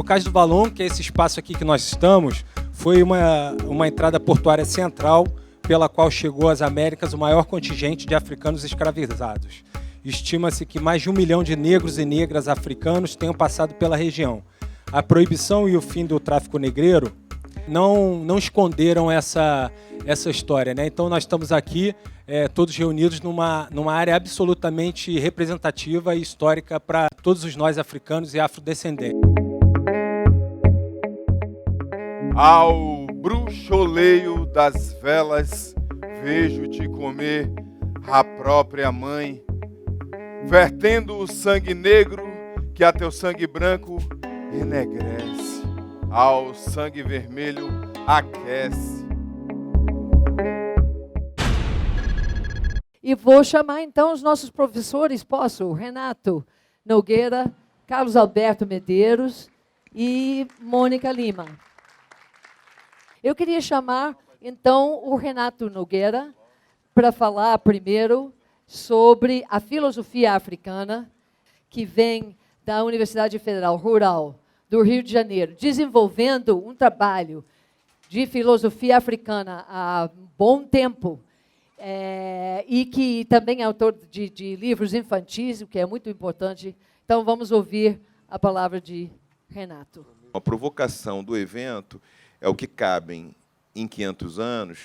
O Cais do Valongo, que é esse espaço aqui que nós estamos, foi uma entrada portuária central pela qual chegou às Américas o maior contingente de africanos escravizados. Estima-se que mais de 1 milhão de negros e negras africanos tenham passado pela região. A proibição e o fim do tráfico negreiro não esconderam essa história, né? Então nós estamos aqui todos reunidos numa área absolutamente representativa e histórica para todos os nós africanos e afrodescendentes. Ao bruxoleio das velas, vejo-te comer a própria mãe, vertendo o sangue negro que a teu sangue branco enegrece, ao sangue vermelho aquece. E vou chamar então os nossos professores, posso? Renato Nogueira, Carlos Alberto Medeiros e Mônica Lima. Eu queria chamar então o Renato Nogueira para falar primeiro sobre a filosofia africana, que vem da Universidade Federal Rural do Rio de Janeiro, desenvolvendo um trabalho de filosofia africana há bom tempo, e que também é autor de livros infantis, o que é muito importante. Então, vamos ouvir a palavra de Renato. A provocação do evento é o que cabem em 500 anos.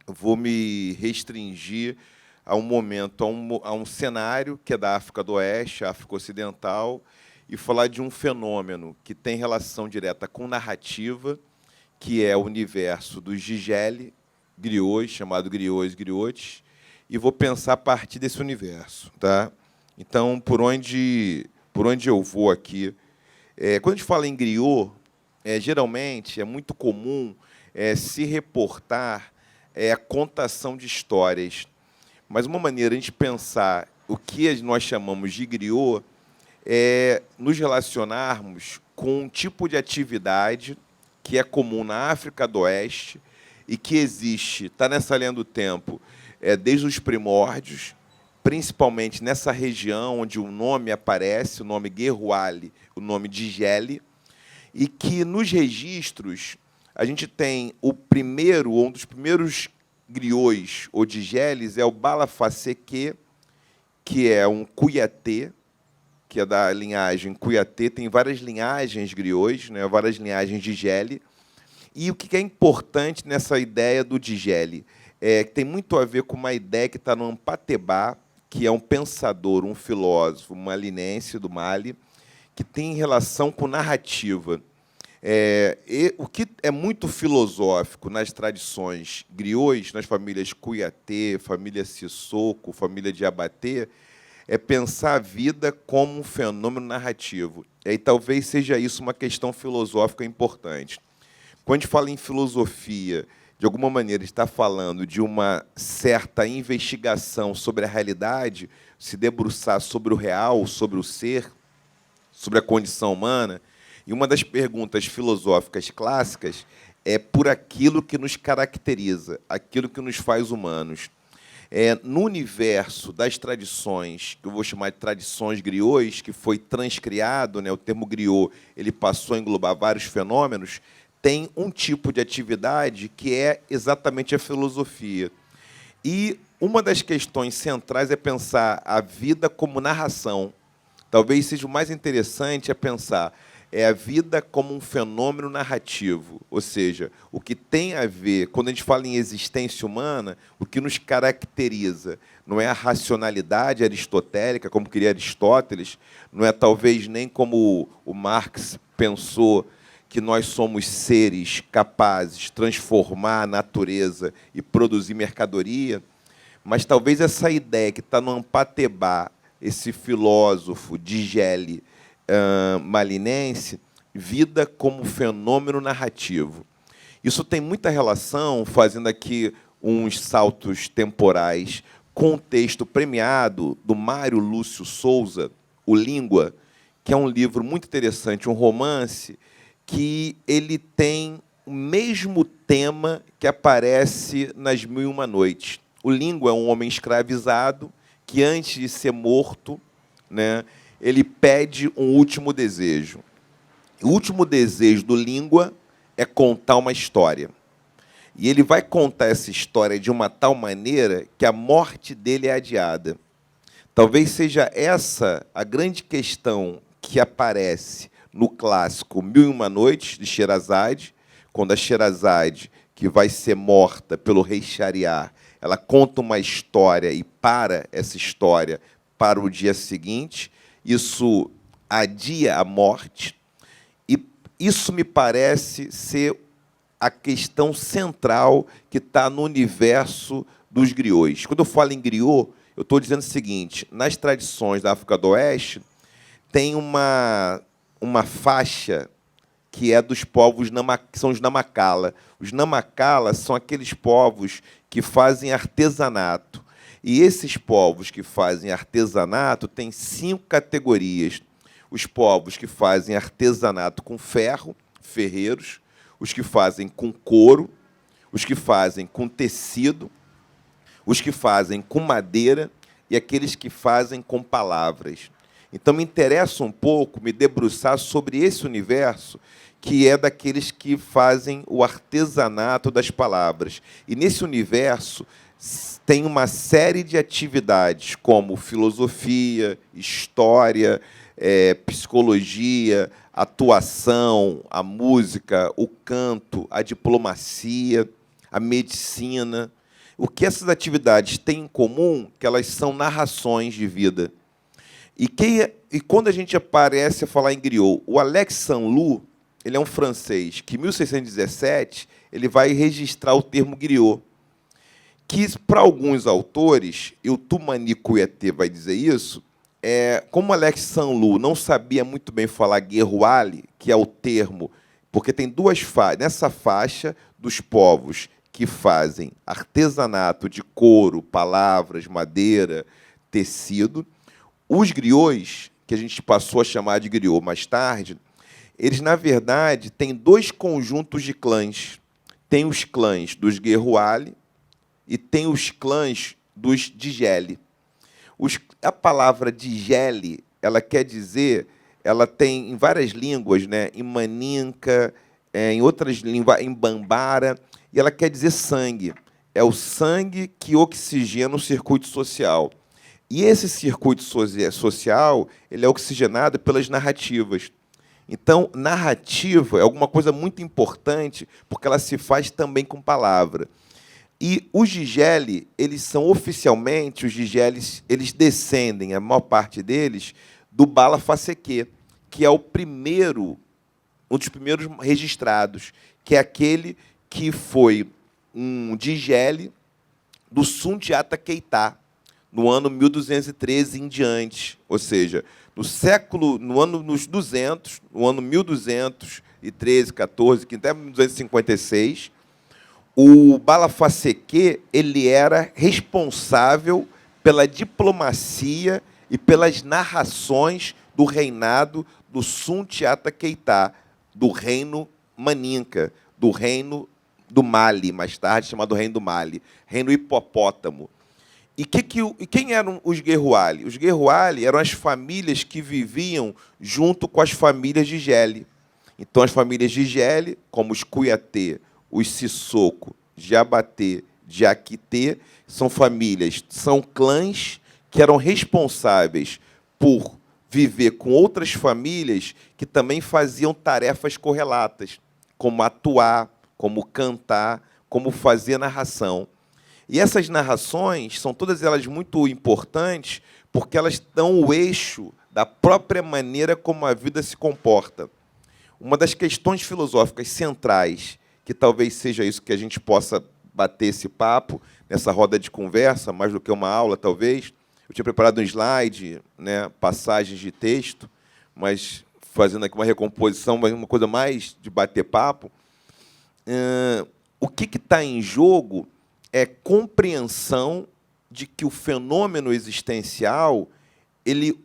Vou me restringir a um momento, a um cenário que é da África do Oeste, África Ocidental, e falar de um fenômeno que tem relação direta com narrativa, que é o universo dos Gigeli, griots, chamado griots, griotes, e vou pensar a partir desse universo. Tá? Então, por onde eu vou aqui, quando a gente fala em griot, geralmente é muito comum se reportar a contação de histórias. Mas uma maneira de a gente pensar o que nós chamamos de griot é nos relacionarmos com um tipo de atividade que é comum na África do Oeste e que existe, está nessa linha do tempo, desde os primórdios, principalmente nessa região onde o nome aparece, o nome Guerrouali, o nome Gigeli, e que nos registros a gente tem um dos primeiros griots ou Gigelis é o Balafaceque, que é um Cuiatê, que é da linhagem Cuiatê, tem várias linhagens griots, né, várias linhagens Gigeli. E o que é importante nessa ideia do Gigeli? Que tem muito a ver com uma ideia que está no Ampatebá, que é um pensador, um filósofo malinense do Mali, que tem relação com narrativa. O que é muito filosófico nas tradições griots, nas famílias Cuiatê, família Sissoko, família Diabaté, é pensar a vida como um fenômeno narrativo. E talvez seja isso uma questão filosófica importante. Quando a gente fala em filosofia, de alguma maneira está falando de uma certa investigação sobre a realidade, se debruçar sobre o real, sobre o ser, sobre a condição humana. E uma das perguntas filosóficas clássicas é por aquilo que nos caracteriza, aquilo que nos faz humanos. No universo das tradições, que eu vou chamar de tradições griots, que foi transcriado, né, o termo griot ele passou a englobar vários fenômenos, tem um tipo de atividade que é exatamente a filosofia. E uma das questões centrais é pensar a vida como narração. Talvez seja o mais interessante pensar a vida como um fenômeno narrativo, ou seja, o que tem a ver, quando a gente fala em existência humana, o que nos caracteriza não é a racionalidade aristotélica, como queria Aristóteles, não é talvez nem como o Marx pensou, que nós somos seres capazes de transformar a natureza e produzir mercadoria, mas talvez essa ideia que está no Ampatebá, esse filósofo Gigeli malinense, vida como fenômeno narrativo. Isso tem muita relação, fazendo aqui uns saltos temporais, com o texto premiado do Mário Lúcio Souza, O Língua, que é um livro muito interessante, um romance, que ele tem o mesmo tema que aparece nas Mil e Uma Noites. O Língua é um homem escravizado que, antes de ser morto, né, ele pede um último desejo. O último desejo do Língua é contar uma história. E ele vai contar essa história de uma tal maneira que a morte dele é adiada. Talvez seja essa a grande questão que aparece no clássico Mil e Uma Noites, de Sherazade, quando a Sherazade, que vai ser morta pelo rei Shahriar, ela conta uma história e para essa história para o dia seguinte. Isso adia a morte. E isso me parece ser a questão central que está no universo dos griots. Quando eu falo em griot, eu estou dizendo o seguinte: nas tradições da África do Oeste, tem uma faixa que é dos povos que são os Namakala. Os Namakala são aqueles povos que fazem artesanato. E esses povos que fazem artesanato têm 5 categorias. Os povos que fazem artesanato com ferro, ferreiros, os que fazem com couro, os que fazem com tecido, os que fazem com madeira e aqueles que fazem com palavras. Então, me interessa um pouco me debruçar sobre esse universo, que é daqueles que fazem o artesanato das palavras. E, nesse universo, tem uma série de atividades, como filosofia, história, psicologia, atuação, a música, o canto, a diplomacia, a medicina. O que essas atividades têm em comum? Que elas são narrações de vida. E quando a gente aparece a falar em griot, o Alex Sanlou, ele é um francês que, em 1617, ele vai registrar o termo griot, que, para alguns autores, e o Tumani Kouyaté vai dizer isso, como Alex Sanlou não sabia muito bem falar guerruali, que é o termo, porque tem 2 faixas, nessa faixa dos povos que fazem artesanato de couro, palavras, madeira, tecido. Os griots, que a gente passou a chamar de griot mais tarde, eles, na verdade, têm 2 conjuntos de clãs. Tem os clãs dos guerruali e tem os clãs dos Djeli. A palavra Djeli, ela quer dizer, ela tem em várias línguas, né, em maninka, em outras línguas, em bambara, e ela quer dizer sangue. É o sangue que oxigena o circuito social. E esse circuito social, ele é oxigenado pelas narrativas. Então, narrativa é alguma coisa muito importante, porque ela se faz também com palavra. E os Djeli, eles são oficialmente, os Djelis, eles descendem, a maior parte deles, do Bala Faseke, que é um dos primeiros registrados, que é aquele que foi um Djeli do Sundiata Keita, no ano 1213 em diante, ou seja, nos 200, no ano 1213, 14, até 1256, o Bala Faseke, ele era responsável pela diplomacia e pelas narrações do reinado do Sundiata Keita, do reino Maninka, do reino do Mali, mais tarde chamado Reino do Mali, Reino Hipopótamo. E quem eram os guerruali? Os guerruali eram as famílias que viviam junto com as famílias de Djeli. Então, as famílias de Djeli, como os Kouyaté, os Sissoko, Jabaté, Diakité, são clãs que eram responsáveis por viver com outras famílias que também faziam tarefas correlatas, como atuar, como cantar, como fazer narração. E essas narrações são todas elas muito importantes porque elas dão o eixo da própria maneira como a vida se comporta. Uma das questões filosóficas centrais, que talvez seja isso que a gente possa bater esse papo nessa roda de conversa, mais do que uma aula, talvez. Eu tinha preparado um slide, né, passagens de texto, mas fazendo aqui uma recomposição, mas uma coisa mais de bater papo. O que está em jogo é compreensão de que o fenômeno existencial ele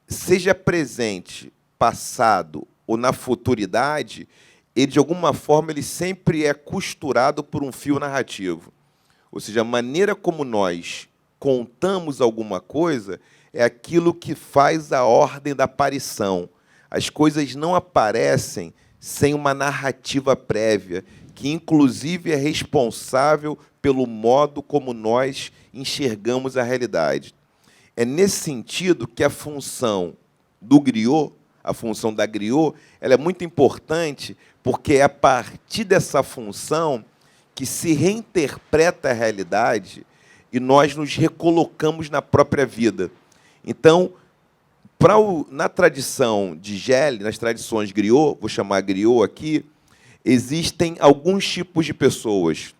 seja presente, passado ou na futuridade, ele, de alguma forma, ele sempre é costurado por um fio narrativo. Ou seja, a maneira como nós contamos alguma coisa é aquilo que faz a ordem da aparição. As coisas não aparecem sem uma narrativa prévia, que inclusive é responsável pelo modo como nós enxergamos a realidade. É nesse sentido que a função do griot, a função da griot, ela é muito importante, porque é a partir dessa função que se reinterpreta a realidade e nós nos recolocamos na própria vida. Então, na tradição de Gellé, nas tradições griot, vou chamar griot aqui, existem alguns tipos de pessoas.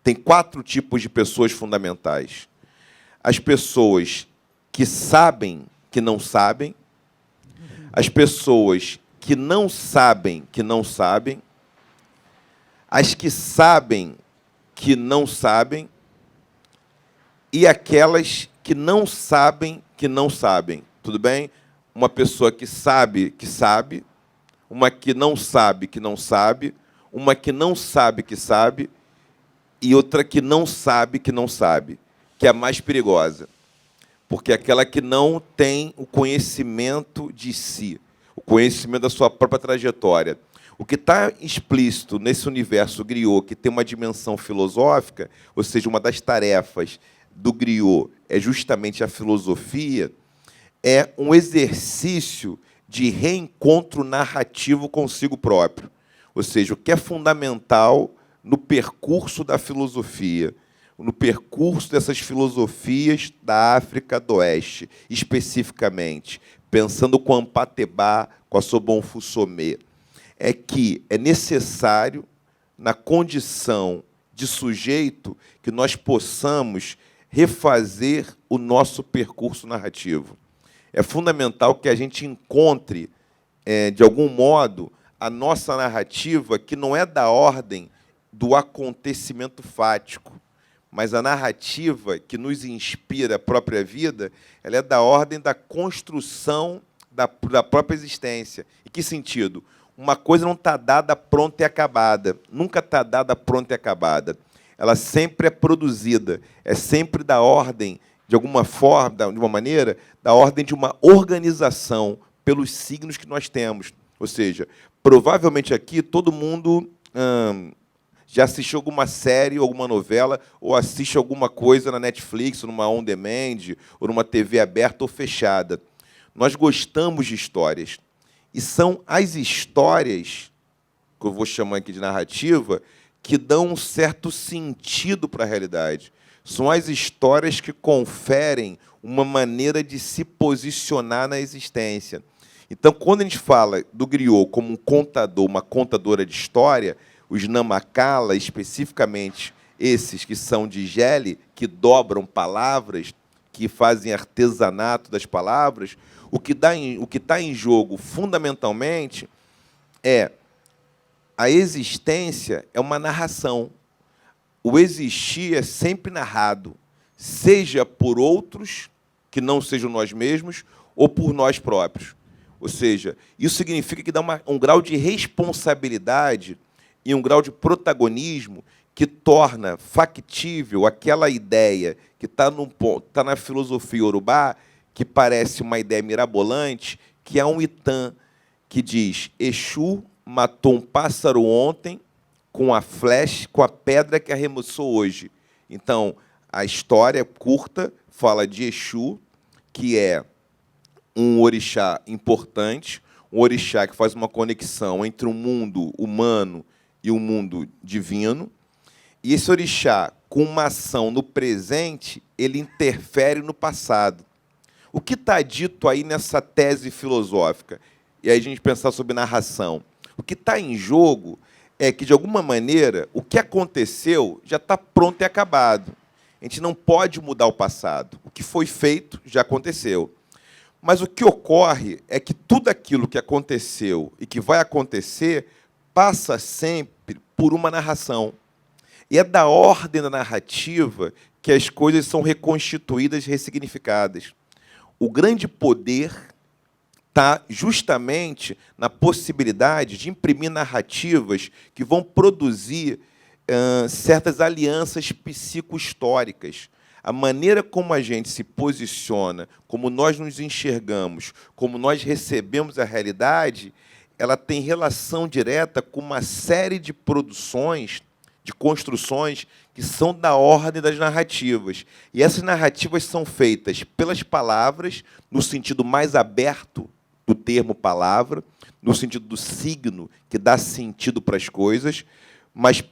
Tem 4 tipos de pessoas fundamentais. As pessoas que sabem que não sabem, as pessoas que não sabem que não sabem, as que sabem que não sabem e aquelas que não sabem que não sabem. Tudo bem? Uma pessoa que sabe, uma que não sabe, uma que não sabe que sabe, e outra que não sabe, que é a mais perigosa. Porque é aquela que não tem o conhecimento de si, o conhecimento da sua própria trajetória. O que está explícito nesse universo griot, que tem uma dimensão filosófica, ou seja, uma das tarefas do griot é justamente a filosofia, é um exercício de reencontro narrativo consigo próprio. Ou seja, o que é fundamental no percurso da filosofia, no percurso dessas filosofias da África do Oeste, especificamente, pensando com Ampateba, com a Sobon Fusomé, é que é necessário, na condição de sujeito, que nós possamos refazer o nosso percurso narrativo. É fundamental que a gente encontre, de algum modo, a nossa narrativa, que não é da ordem do acontecimento fático, mas a narrativa que nos inspira a própria vida, ela é da ordem da construção da própria existência. Em que sentido? Uma coisa não está dada pronta e acabada. Nunca está dada pronta e acabada. Ela sempre é produzida. É sempre da ordem, de alguma forma, de uma maneira, da ordem de uma organização pelos signos que nós temos. Ou seja, provavelmente aqui todo mundo já assistiu alguma série, alguma novela, ou assiste alguma coisa na Netflix, ou numa on-demand, ou numa TV aberta ou fechada. Nós gostamos de histórias. E são as histórias, que eu vou chamar aqui de narrativa, que dão um certo sentido para a realidade. São as histórias que conferem uma maneira de se posicionar na existência. Então, quando a gente fala do griot como um contador, uma contadora de história, os Namakala, especificamente esses que são de Gellé, que dobram palavras, que fazem artesanato das palavras, o que está em jogo, fundamentalmente, é a existência é uma narração. O existir é sempre narrado, seja por outros, que não sejam nós mesmos, ou por nós próprios. Ou seja, isso significa que dá um grau de responsabilidade e um grau de protagonismo que torna factível aquela ideia que está na filosofia iorubá, que parece uma ideia mirabolante, que é um Itã, que diz: Exu matou um pássaro ontem com a flecha, com a pedra que arremessou hoje. Então, a história curta fala de Exu, que é um orixá importante, um orixá que faz uma conexão entre o mundo humano e o mundo divino. E esse orixá, com uma ação no presente, ele interfere no passado. O que está dito aí nessa tese filosófica? E aí a gente pensar sobre narração. O que está em jogo é que, de alguma maneira, o que aconteceu já está pronto e acabado. A gente não pode mudar o passado. O que foi feito já aconteceu. Mas o que ocorre é que tudo aquilo que aconteceu e que vai acontecer passa sempre por uma narração. E é da ordem da narrativa que as coisas são reconstituídas e ressignificadas. O grande poder está justamente na possibilidade de imprimir narrativas que vão produzir certas alianças psicohistóricas. a maneira como a gente se posiciona, como nós nos enxergamos, como nós recebemos a realidade, ela tem relação direta com uma série de produções, de construções, que são da ordem das narrativas. E essas narrativas são feitas pelas palavras, no sentido mais aberto do termo palavra, no sentido do signo, que dá sentido para as coisas, mas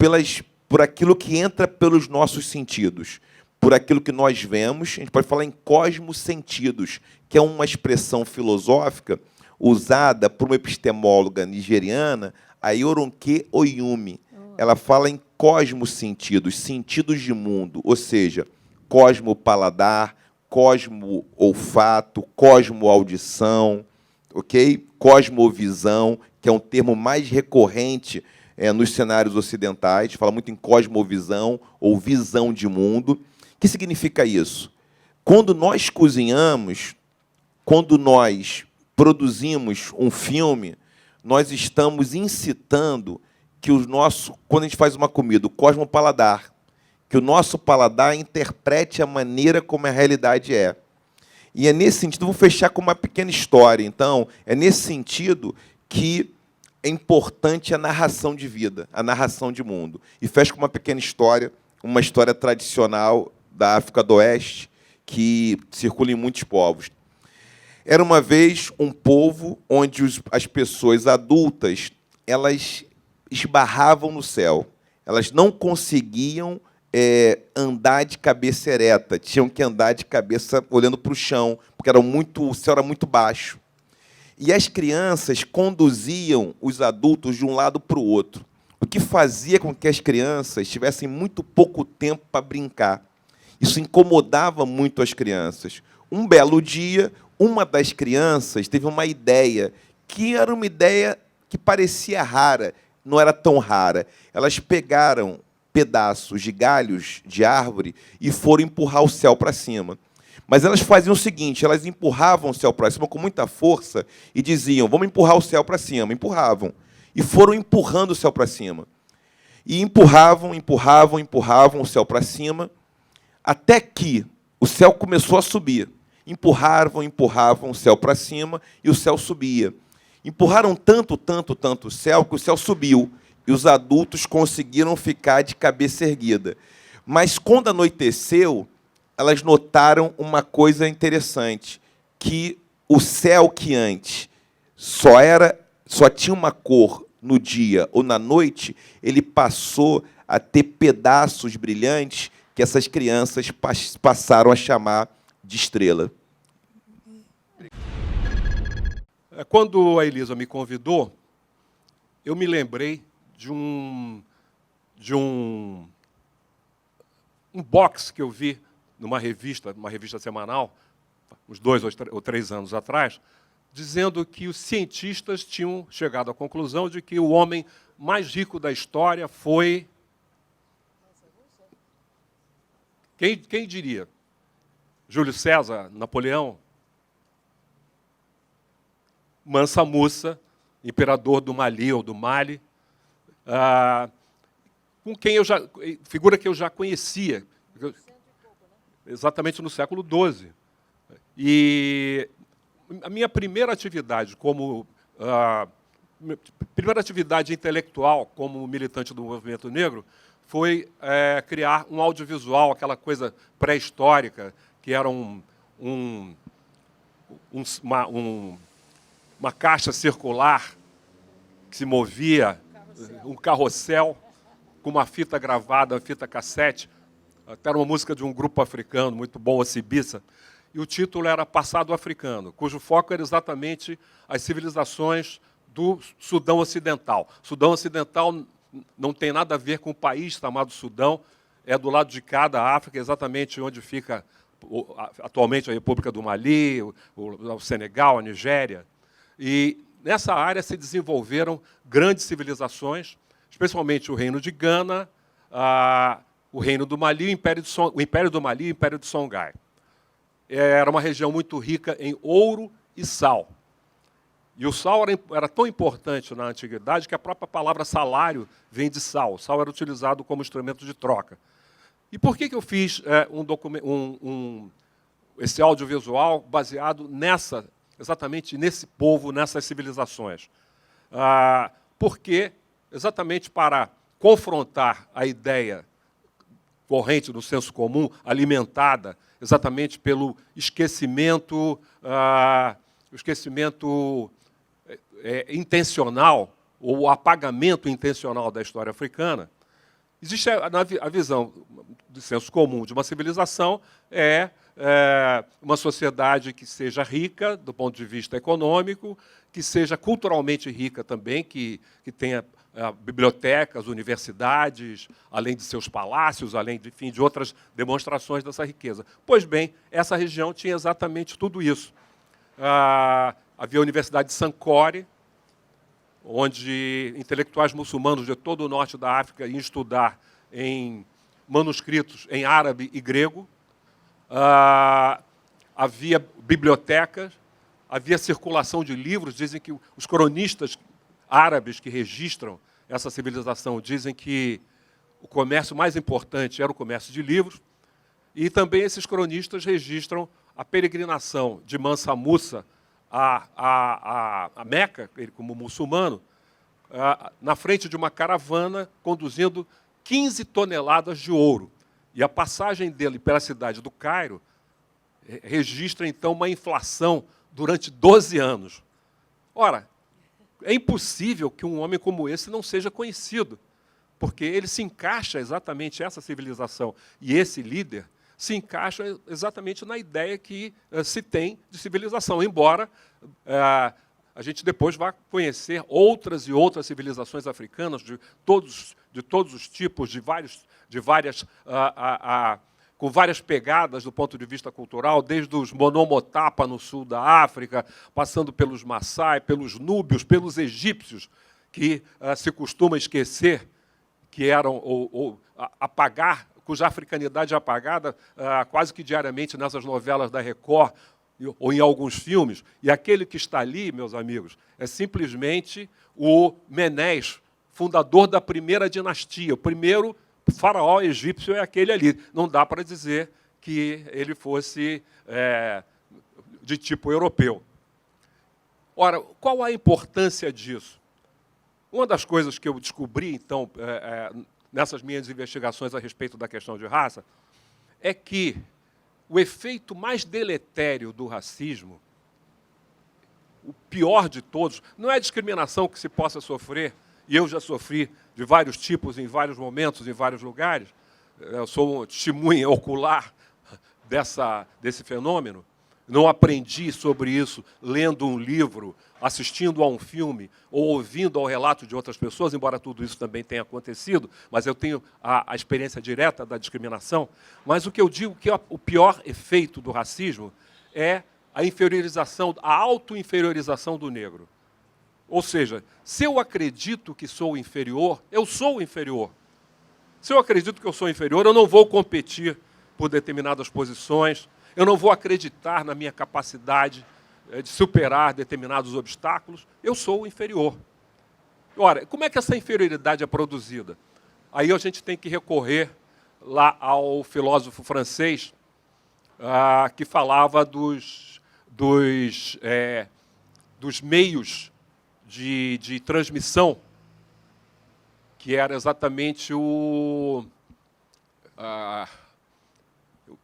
por aquilo que entra pelos nossos sentidos, por aquilo que nós vemos. A gente pode falar em cosmosentidos, que é uma expressão filosófica usada por uma epistemóloga nigeriana, a Yoronke Oyumi. Ela fala em cosmosentidos, sentidos de mundo, ou seja, cosmopaladar, cosmo-olfato, cosmo-audição, ok? Cosmovisão, que é um termo mais recorrente nos cenários ocidentais, fala muito em cosmovisão ou visão de mundo. O que significa isso? Quando nós cozinhamos, quando nós produzimos um filme, nós estamos incitando que quando a gente faz uma comida, o cosmopaladar, que o nosso paladar interprete a maneira como a realidade é. E é nesse sentido, vou fechar com uma pequena história. Então, é nesse sentido que é importante a narração de vida, a narração de mundo. E fecho com uma história tradicional da África do Oeste, que circula em muitos povos. Era uma vez um povo onde as pessoas adultas, elas esbarravam no céu. Elas não conseguiam andar de cabeça ereta, tinham que andar de cabeça olhando para o chão, porque o céu era muito baixo. E as crianças conduziam os adultos de um lado para o outro, o que fazia com que as crianças tivessem muito pouco tempo para brincar. Isso incomodava muito as crianças. Um belo dia, uma das crianças teve uma ideia, que era uma ideia que parecia rara, não era tão rara. Elas pegaram pedaços de galhos de árvore e foram empurrar o céu para cima. Mas elas faziam o seguinte, elas empurravam o céu para cima com muita força e diziam, vamos empurrar o céu para cima. Empurravam. E foram empurrando o céu para cima. E empurravam o céu para cima, até que o céu começou a subir. Empurravam o céu para cima e o céu subia. Empurraram tanto o céu, que o céu subiu. E os adultos conseguiram ficar de cabeça erguida. Mas, quando anoiteceu, elas notaram uma coisa interessante, que o céu que antes só tinha uma cor no dia ou na noite, ele passou a ter pedaços brilhantes que essas crianças passaram a chamar de estrela. Quando a Elisa me convidou, eu me lembrei de um box que eu vi numa revista semanal, uns 2 ou 3 anos atrás, dizendo que os cientistas tinham chegado à conclusão de que o homem mais rico da história foi... Quem diria? Júlio César, Napoleão? Mansa Musa, imperador do Mali ou do Mali, com quem figura que eu já conhecia, exatamente no século XII. E a minha primeira atividade primeira atividade intelectual como militante do movimento negro foi criar um audiovisual, aquela coisa pré-histórica, que era uma caixa circular que se movia, um carrossel com uma fita gravada, uma fita cassete, até era uma música de um grupo africano muito bom, o Sibissa, e o título era Passado Africano, cujo foco era exatamente as civilizações do Sudão Ocidental. Sudão Ocidental não tem nada a ver com o país chamado Sudão, é do lado de cá da África, exatamente onde fica atualmente a República do Mali, o Senegal, a Nigéria. E nessa área se desenvolveram grandes civilizações, especialmente o Reino de Gana, o Reino do Mali, o Império do Mali e o Império de Songhai. Era uma região muito rica em ouro e sal. E o sal era tão importante na antiguidade que a própria palavra salário vem de sal. O sal era utilizado como instrumento de troca. E por que eu fiz esse audiovisual baseado exatamente nesse povo, nessas civilizações? Porque, exatamente para confrontar a ideia corrente do senso comum, alimentada exatamente pelo esquecimento, intencional, ou o apagamento intencional da história africana, existe a visão do senso comum de uma civilização uma sociedade que seja rica do ponto de vista econômico, que seja culturalmente rica também, que tenha bibliotecas, universidades, além de seus palácios, além de outras demonstrações dessa riqueza. Pois bem, essa região tinha exatamente tudo isso. Havia a Universidade de Sankore, onde intelectuais muçulmanos de todo o norte da África iam estudar em manuscritos em árabe e grego. Havia bibliotecas, havia circulação de livros. Dizem que os cronistas árabes que registram essa civilização dizem que o comércio mais importante era o comércio de livros. E também esses cronistas registram a peregrinação de Mansa Musa a Meca, ele como muçulmano, na frente de uma caravana conduzindo 15 toneladas de ouro. E a passagem dele pela cidade do Cairo registra, então, uma inflação durante 12 anos. Ora, é impossível que um homem como esse não seja conhecido, porque ele se encaixa exatamente, essa civilização e esse líder se encaixa exatamente na ideia que se tem de civilização, embora a gente depois vá conhecer outras e outras civilizações africanas de todos os tipos, com várias pegadas do ponto de vista cultural, desde os Monomotapa no sul da África, passando pelos Maasai, pelos núbios, pelos egípcios, que se costuma esquecer que eram ou apagar, cuja africanidade é apagada quase que diariamente nessas novelas da Record ou em alguns filmes. E aquele que está ali, meus amigos, é simplesmente o Menés, fundador da primeira dinastia. O primeiro faraó egípcio é aquele ali. Não dá para dizer que ele fosse de tipo europeu. Ora, qual a importância disso? Uma das coisas que eu descobri, então, nessas minhas investigações a respeito da questão de raça, é que o efeito mais deletério do racismo, o pior de todos, não é a discriminação que se possa sofrer, e eu já sofri de vários tipos, em vários momentos, em vários lugares. Eu sou um testemunha ocular desse fenômeno. Não aprendi sobre isso lendo um livro, assistindo a um filme ou ouvindo ao relato de outras pessoas, embora tudo isso também tenha acontecido, mas eu tenho a experiência direta da discriminação. Mas o que eu digo que o pior efeito do racismo é a inferiorização, a auto-inferiorização do negro. Ou seja, se eu acredito que sou inferior, eu sou inferior. Se eu acredito que eu sou inferior, eu não vou competir por determinadas posições, eu não vou acreditar na minha capacidade de superar determinados obstáculos, eu sou inferior. Ora, como é que essa inferioridade é produzida? Aí a gente tem que recorrer lá ao filósofo francês que falava dos meios de transmissão, que era exatamente o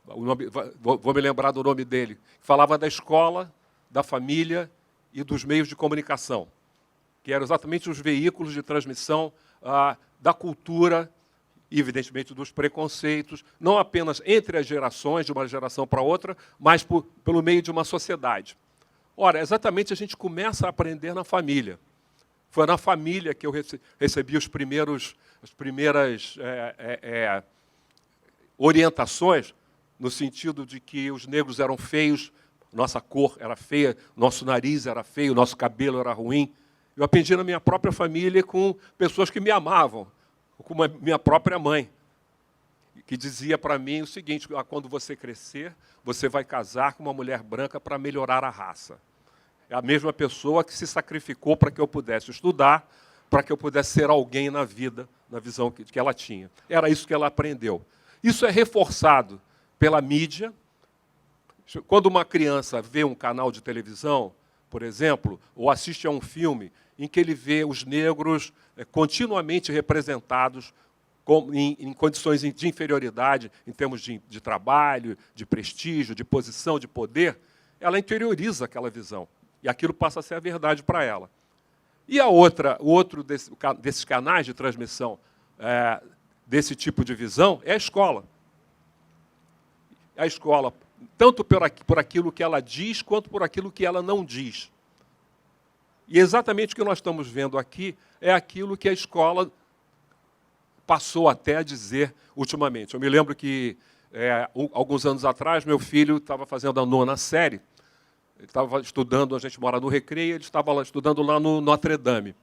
nome, vou me lembrar do nome dele, falava da escola, da família e dos meios de comunicação, que eram exatamente os veículos de transmissão da cultura e, evidentemente, dos preconceitos, não apenas entre as gerações, de uma geração para outra, mas pelo meio de uma sociedade. Ora, exatamente a gente começa a aprender na família. Foi na família que eu recebi as primeiras orientações, no sentido de que os negros eram feios, nossa cor era feia, nosso nariz era feio, nosso cabelo era ruim. Eu aprendi na minha própria família com pessoas que me amavam, como a minha própria mãe, que dizia para mim o seguinte: quando você crescer, você vai casar com uma mulher branca para melhorar a raça. É a mesma pessoa que se sacrificou para que eu pudesse estudar, para que eu pudesse ser alguém na vida, na visão que ela tinha. Era isso que ela aprendeu. Isso é reforçado pela mídia. Quando uma criança vê um canal de televisão, por exemplo, ou assiste a um filme em que ele vê os negros continuamente representados em condições de inferioridade, em termos de trabalho, de prestígio, de posição, de poder, ela interioriza aquela visão. E aquilo passa a ser a verdade para ela. E o outro desses canais de transmissão desse tipo de visão é a escola. A escola, tanto por aquilo que ela diz, quanto por aquilo que ela não diz. E exatamente o que nós estamos vendo aqui é aquilo que a escola passou até a dizer ultimamente. Eu me lembro que, alguns anos atrás, meu filho estava fazendo a 9ª série. Ele estava estudando, a gente mora no Recreio, ele estava lá estudando lá no Notre Dame.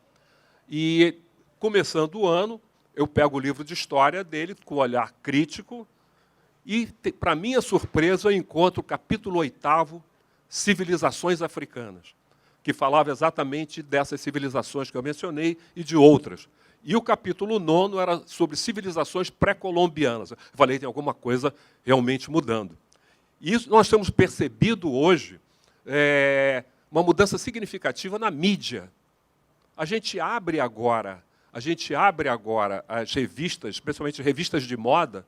E, começando o ano, eu pego o livro de história dele, com um olhar crítico, e, para minha surpresa, eu encontro o capítulo 8º, Civilizações Africanas, que falava exatamente dessas civilizações que eu mencionei e de outras. E o capítulo 9º era sobre civilizações pré-colombianas. Eu falei, tem alguma coisa realmente mudando. E isso nós temos percebido hoje uma mudança significativa na mídia. A gente abre agora as revistas, especialmente revistas de moda,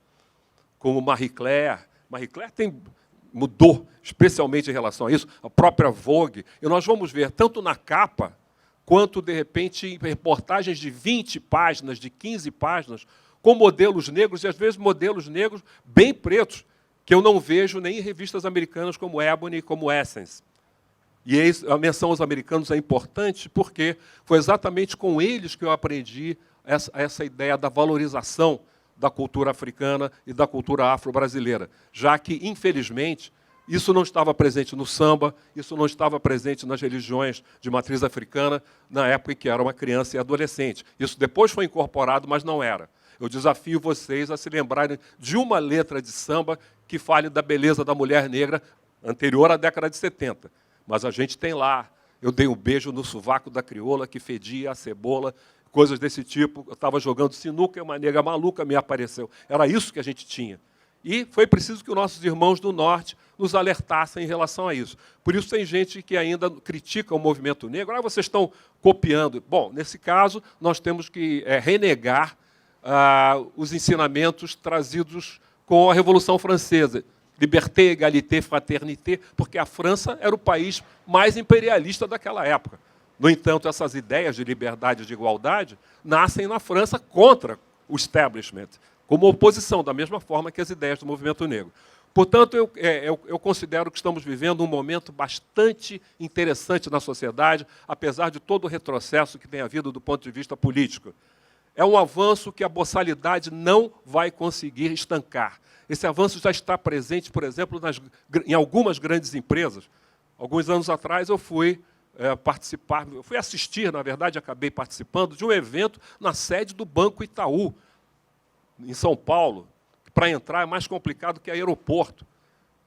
como Marie Claire. Marie Claire mudou, especialmente em relação a isso, a própria Vogue. E nós vamos ver, tanto na capa, quanto, de repente, em reportagens de 20 páginas, de 15 páginas, com modelos negros, e às vezes modelos negros bem pretos, que eu não vejo nem em revistas americanas como Ebony, como Essence. E a menção aos americanos é importante porque foi exatamente com eles que eu aprendi essa ideia da valorização da cultura africana e da cultura afro-brasileira, já que, infelizmente, isso não estava presente no samba, isso não estava presente nas religiões de matriz africana na época em que era uma criança e adolescente. Isso depois foi incorporado, mas não era. Eu desafio vocês a se lembrarem de uma letra de samba que fale da beleza da mulher negra anterior à década de 70. Mas a gente tem lá, eu dei um beijo no sovaco da crioula que fedia a cebola, coisas desse tipo. Eu estava jogando sinuca e uma nega maluca me apareceu. Era isso que a gente tinha. E foi preciso que os nossos irmãos do Norte nos alertassem em relação a isso. Por isso tem gente que ainda critica o movimento negro. Ah, vocês estão copiando. Bom, nesse caso, nós temos que renegar os ensinamentos trazidos com a Revolução Francesa. Liberté, égalité, fraternité, porque a França era o país mais imperialista daquela época. No entanto, essas ideias de liberdade e de igualdade nascem na França contra o establishment, como oposição, da mesma forma que as ideias do movimento negro. Portanto, eu considero que estamos vivendo um momento bastante interessante na sociedade, apesar de todo o retrocesso que tem havido do ponto de vista político. É um avanço que a boçalidade não vai conseguir estancar. Esse avanço já está presente, por exemplo, em algumas grandes empresas. Alguns anos atrás eu fui assistir, na verdade, acabei participando de um evento na sede do Banco Itaú, em São Paulo. Para entrar é mais complicado que aeroporto.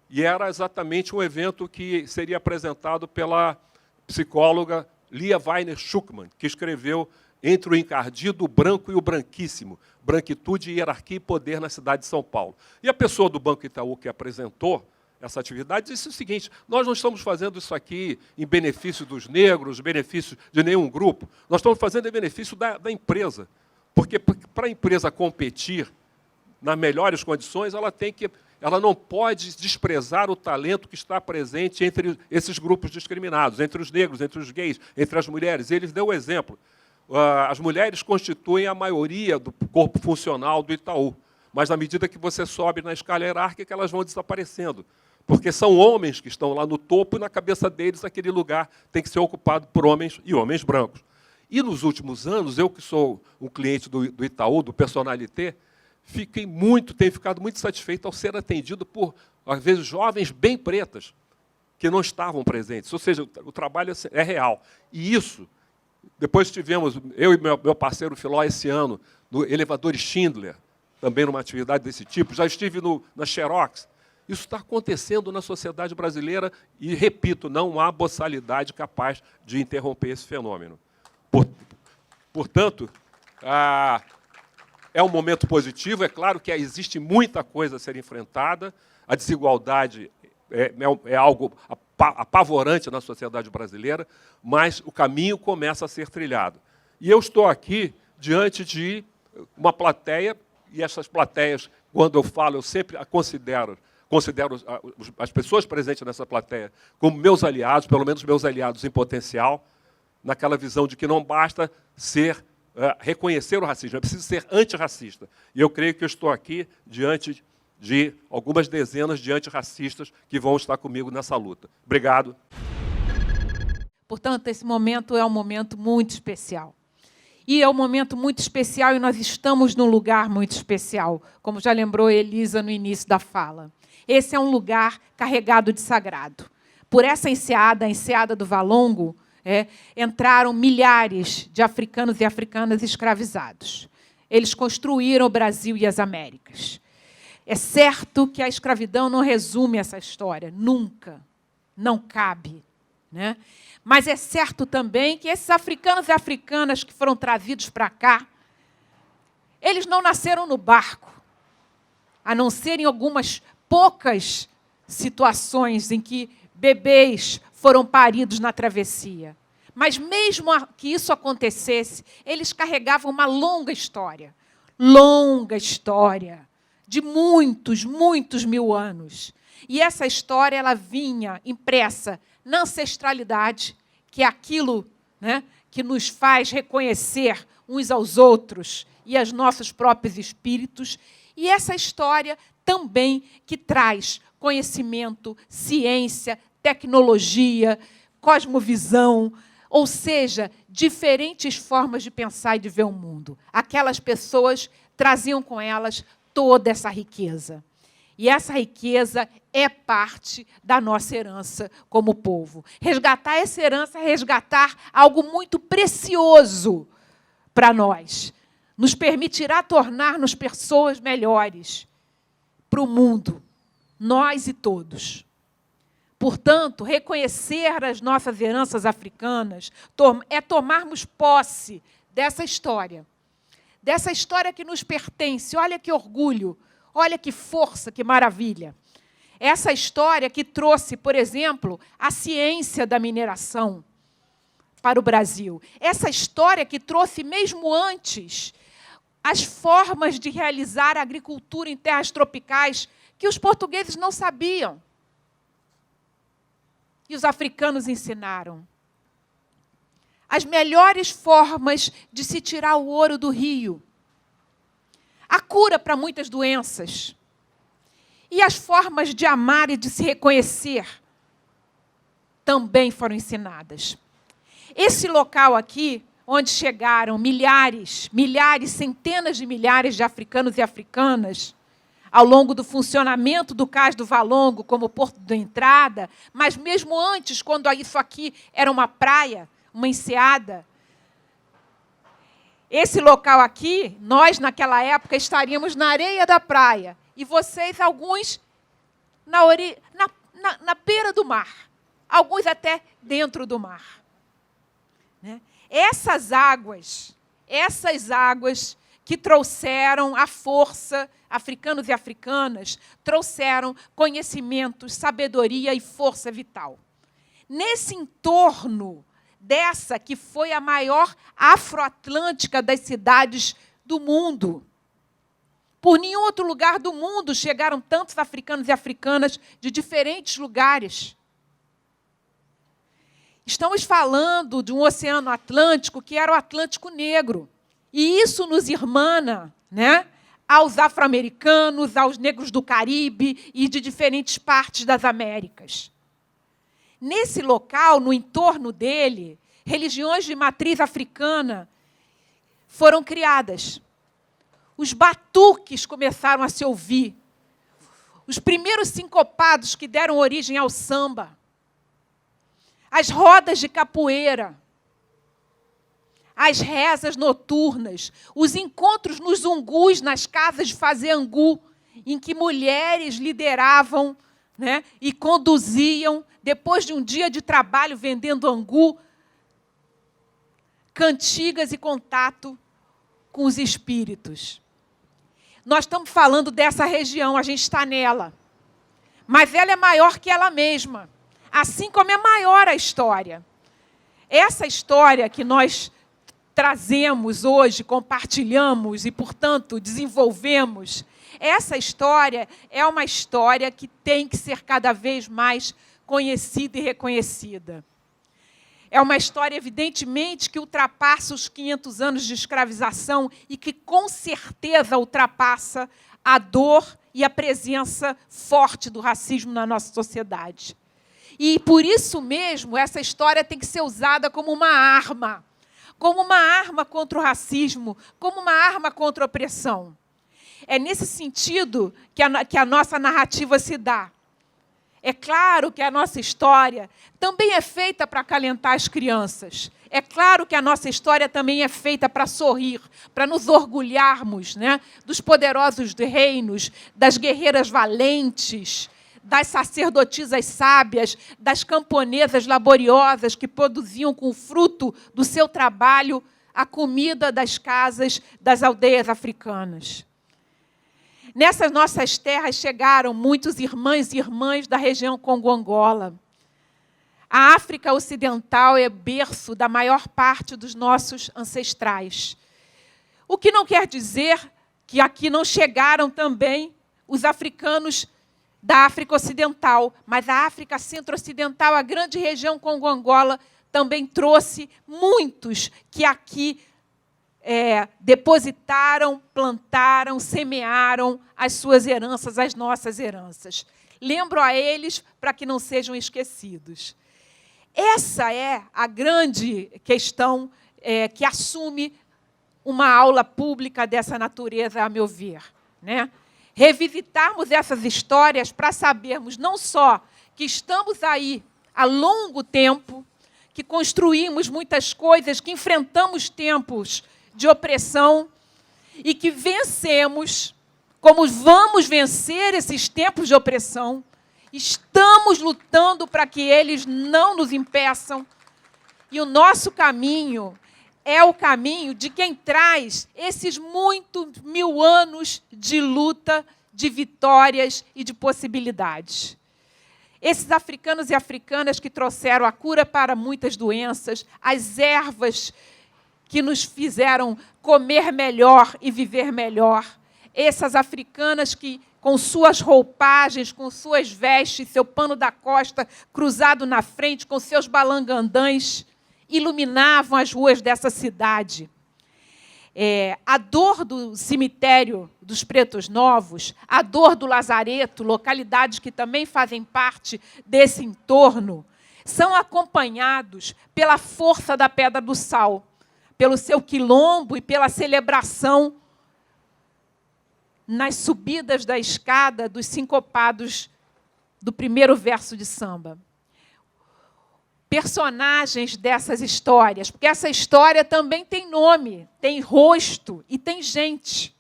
E era exatamente um evento que seria apresentado pela psicóloga Lia Weiner Schuckmann, que escreveu Entre o Encardido, o Branco e o Branquíssimo, Branquitude, Hierarquia e Poder na cidade de São Paulo. E a pessoa do Banco Itaú que apresentou essa atividade disse o seguinte: nós não estamos fazendo isso aqui em benefício dos negros, benefício de nenhum grupo, nós estamos fazendo em benefício da empresa. Porque para a empresa competir nas melhores condições, ela não pode desprezar o talento que está presente entre esses grupos discriminados, entre os negros, entre os gays, entre as mulheres. Ele deu o exemplo. As mulheres constituem a maioria do corpo funcional do Itaú, mas à medida que você sobe na escala hierárquica, elas vão desaparecendo, porque são homens que estão lá no topo e na cabeça deles aquele lugar tem que ser ocupado por homens e homens brancos. E nos últimos anos, eu que sou um cliente do Itaú, do Personalité, tenho ficado muito satisfeito ao ser atendido por, às vezes, jovens bem pretas, que não estavam presentes. Ou seja, o trabalho é real. E isso, depois tivemos, eu e meu parceiro Filó, esse ano, no elevador Schindler, também numa atividade desse tipo. Já estive na Xerox. Isso está acontecendo na sociedade brasileira e, repito, não há boçalidade capaz de interromper esse fenômeno. Portanto, É um momento positivo, é claro que existe muita coisa a ser enfrentada, a desigualdade é algo apavorante na sociedade brasileira, mas o caminho começa a ser trilhado. E eu estou aqui diante de uma plateia, e essas plateias, quando eu falo, eu sempre considero as pessoas presentes nessa plateia como meus aliados, pelo menos meus aliados em potencial, naquela visão de que não basta reconhecer o racismo, é preciso ser antirracista. E eu creio que eu estou aqui diante de algumas dezenas de antirracistas que vão estar comigo nessa luta. Obrigado. Portanto, esse momento é um momento muito especial. E é um momento muito especial e nós estamos num lugar muito especial, como já lembrou Elisa no início da fala. Esse é um lugar carregado de sagrado. Por essa enseada, a enseada do Valongo, entraram milhares de africanos e africanas escravizados. Eles construíram o Brasil e as Américas. É certo que a escravidão não resume essa história, nunca, não cabe, né? Mas é certo também que esses africanos e africanas que foram trazidos para cá, eles não nasceram no barco, a não ser em algumas poucas situações em que bebês foram paridos na travessia. Mas mesmo que isso acontecesse, eles carregavam uma longa história de muitos, muitos mil anos. E essa história ela vinha impressa na ancestralidade, que é aquilo, né, que nos faz reconhecer uns aos outros e aos nossos próprios espíritos, e essa história também que traz conhecimento, ciência, tecnologia, cosmovisão, ou seja, diferentes formas de pensar e de ver o mundo. Aquelas pessoas traziam com elas toda essa riqueza. E essa riqueza é parte da nossa herança como povo. Resgatar essa herança é resgatar algo muito precioso para nós. Nos permitirá tornar-nos pessoas melhores para o mundo, nós e todos. Portanto, reconhecer as nossas heranças africanas é tomarmos posse dessa história que nos pertence. Olha que orgulho, olha que força, que maravilha. Essa história que trouxe, por exemplo, a ciência da mineração para o Brasil. Essa história que trouxe, mesmo antes, as formas de realizar a agricultura em terras tropicais que os portugueses não sabiam. E os africanos ensinaram. As melhores formas de se tirar o ouro do rio. A cura para muitas doenças. E as formas de amar e de se reconhecer também foram ensinadas. Esse local aqui, onde chegaram milhares, centenas de milhares de africanos e africanas, ao longo do funcionamento do Cais do Valongo como porto de entrada, mas mesmo antes, quando isso aqui era uma praia, uma enseada. Esse local aqui, nós, naquela época, estaríamos na areia da praia, e vocês, alguns, na beira do mar, alguns até dentro do mar. Né? Essas águas que trouxeram a força, africanos e africanas, trouxeram conhecimentos, sabedoria e força vital. Nesse entorno dessa que foi a maior afroatlântica das cidades do mundo. Por nenhum outro lugar do mundo chegaram tantos africanos e africanas de diferentes lugares. Estamos falando de um oceano Atlântico que era o Atlântico Negro. E isso nos irmana, né, aos afro-americanos, aos negros do Caribe e de diferentes partes das Américas. Nesse local, no entorno dele, religiões de matriz africana foram criadas. Os batuques começaram a se ouvir. Os primeiros sincopados que deram origem ao samba. As rodas de capoeira. As rezas noturnas. Os encontros nos ungus, nas casas de fazer angu, em que mulheres lideravam, né, e conduziam, depois de um dia de trabalho vendendo angu, cantigas e contato com os espíritos. Nós estamos falando dessa região, a gente está nela. Mas ela é maior que ela mesma, assim como é maior a história. Essa história que nós trazemos hoje, compartilhamos e, portanto, desenvolvemos, essa história é uma história que tem que ser cada vez mais conhecida e reconhecida. É uma história, evidentemente, que ultrapassa os 500 anos de escravização e que, com certeza, ultrapassa a dor e a presença forte do racismo na nossa sociedade. E, por isso mesmo, essa história tem que ser usada como uma arma contra o racismo, como uma arma contra a opressão. É nesse sentido que a nossa narrativa se dá. É claro que a nossa história também é feita para acalentar as crianças. É claro que a nossa história também é feita para sorrir, para nos orgulharmos, né, dos poderosos reinos, das guerreiras valentes, das sacerdotisas sábias, das camponesas laboriosas que produziam com o fruto do seu trabalho a comida das casas das aldeias africanas. Nessas nossas terras chegaram muitos irmãs e irmãs da região Congo-Angola. A África Ocidental é berço da maior parte dos nossos ancestrais. O que não quer dizer que aqui não chegaram também os africanos da África Ocidental, mas a África Centro-Ocidental, a grande região Congo-Angola, também trouxe muitos que aqui depositaram, plantaram, semearam as suas heranças, as nossas heranças. Lembro a eles para que não sejam esquecidos. Essa é a grande questão que assume uma aula pública dessa natureza, a meu ver, né? Revisitarmos essas histórias para sabermos não só que estamos aí há longo tempo, que construímos muitas coisas, que enfrentamos tempos de opressão e que vencemos, como vamos vencer esses tempos de opressão, estamos lutando para que eles não nos impeçam. E o nosso caminho é o caminho de quem traz esses muitos 1000 anos de luta, de vitórias e de possibilidades. Esses africanos e africanas que trouxeram a cura para muitas doenças, as ervas que nos fizeram comer melhor e viver melhor. Essas africanas que, com suas roupagens, com suas vestes, seu pano da costa cruzado na frente, com seus balangandãs, iluminavam as ruas dessa cidade. A dor do cemitério dos Pretos Novos, a dor do Lazareto, localidades que também fazem parte desse entorno, são acompanhados pela força da Pedra do Sal, pelo seu quilombo e pela celebração nas subidas da escada dos sincopados do primeiro verso de samba. Personagens dessas histórias, porque essa história também tem nome, tem rosto e tem gente.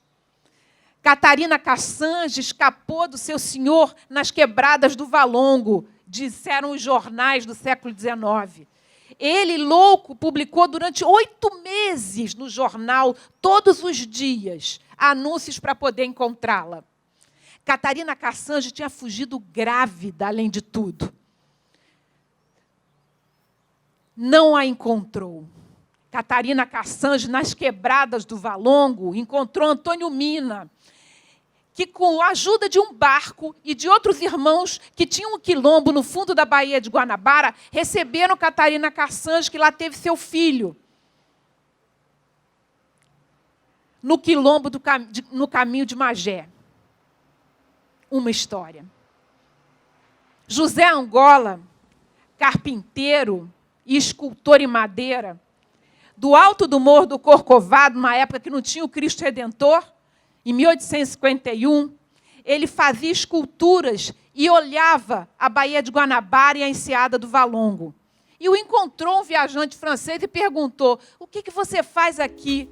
Catarina Cassange escapou do seu senhor nas quebradas do Valongo, disseram os jornais do século XIX. Ele, louco, publicou durante 8 meses no jornal, todos os dias, anúncios para poder encontrá-la. Catarina Cassange tinha fugido grávida, além de tudo. Não a encontrou. Catarina Cassange, nas quebradas do Valongo, encontrou Antônio Mina, que, com a ajuda de um barco e de outros irmãos que tinham um quilombo no fundo da Baía de Guanabara, receberam Catarina Cassange, que lá teve seu filho, no quilombo no caminho de Magé. Uma história. José Angola, carpinteiro e escultor em madeira, do alto do Morro do Corcovado, numa época que não tinha o Cristo Redentor, em 1851, ele fazia esculturas e olhava a Baía de Guanabara e a enseada do Valongo. E o encontrou um viajante francês e perguntou: o que você faz aqui?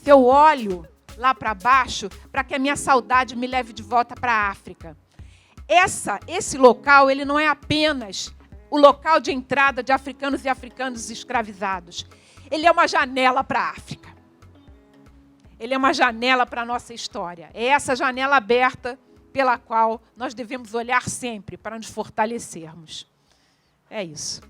Eu olho lá para baixo para que a minha saudade me leve de volta para a África. Esse local ele não é apenas o local de entrada de africanos e africanas escravizados. Ele é uma janela para a África. ele é uma janela para a nossa história. É essa janela aberta pela qual nós devemos olhar sempre para nos fortalecermos. É isso.